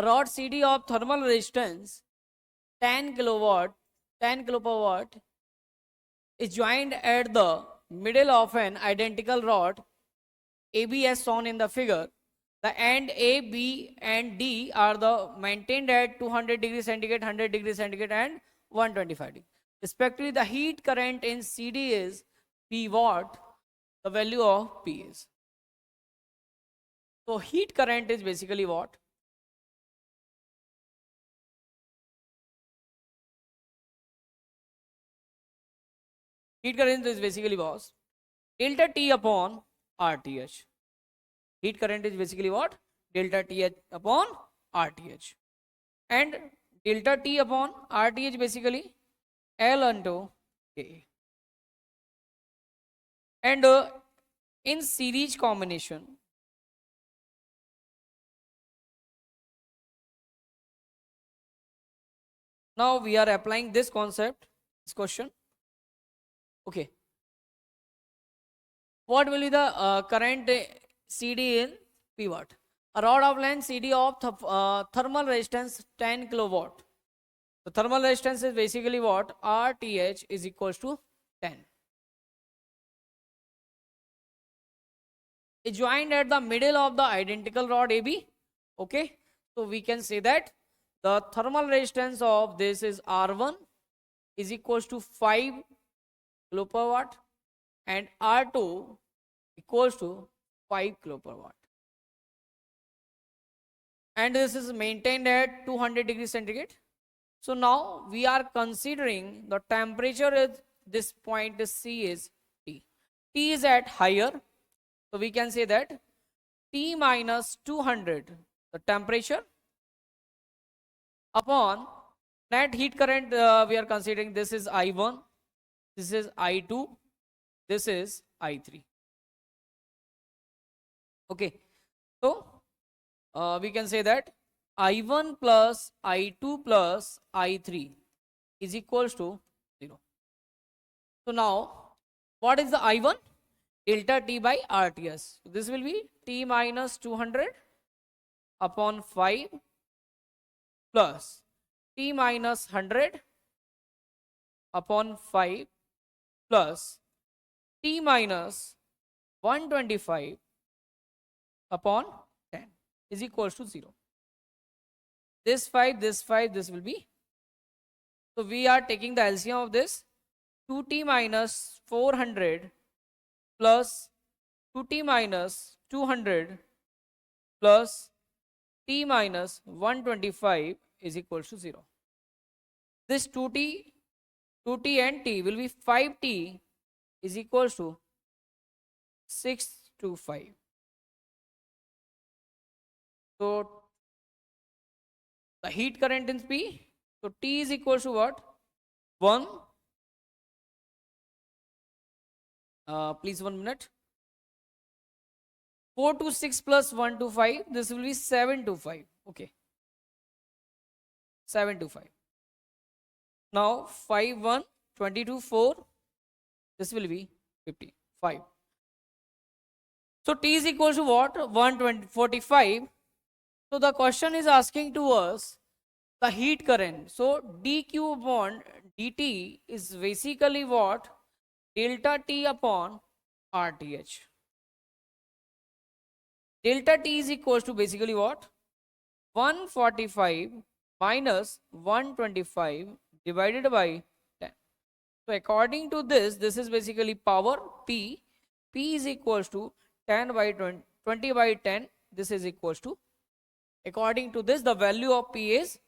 A rod CD of thermal resistance 10 kilowatt, 10 kilowatt is joined at the middle of an identical rod AB as shown in the figure. The end A, B and D are the maintained at 200 degrees centigrade, 100 degrees centigrade and 125 degrees. Respectively, the heat current in CD is P watt. The value of P is. So heat current is basically what? Heat current is basically was delta T upon RTH. Heat current is basically what? Delta T upon RTH. And delta T upon RTH basically L unto K. And in series combination, now we are applying this concept, this question. Okay. What will be the current CD in P watt? A rod of length CD of thermal resistance 10 kilowatt. The thermal resistance is basically what? RTH is equals to 10. Is joined at the middle of the identical rod AB. Okay. So we can say that the thermal resistance of this is R1 is equals to 5 kilo per watt and R2 equals to 5 kilo per watt. And this is maintained at 200 degrees centigrade. So now we are considering the temperature at this point C is T. T is at higher. So we can say that T minus 200, the temperature upon net heat current, we are considering this is I1, this is I2, this is I3. Okay. So we can say that I1 plus I2 plus I3 is equals to 0. So now, what is the I1? Delta T by RTS. So this will be T minus 200 upon 5 plus T minus 100 upon 5 plus T minus 125 upon 10 is equals to 0. This 5, this will be. So we are taking the LCM of this. 2T minus 400 plus 2T minus 200 plus T minus 125 is equals to 0. This 2T and T will be 5T is equals to 6 to 5. So the heat current in P, so T is equals to what? 1. Please 1 minute. 4 to 6 plus 1 to 5. This will be 7 to 5. Okay. 7 to 5. Now 5, 1, 22, 4. This will be 55. So T is equals to what? 145. So the question is asking to us the heat current. So dQ upon dt is basically what? Delta T upon RTH. Delta T is equals to basically what? 145 minus 125 divided by 10. So according to this is basically power P. P is equals to 10 by 20 by 10. This is equals to, according to this, the value of P is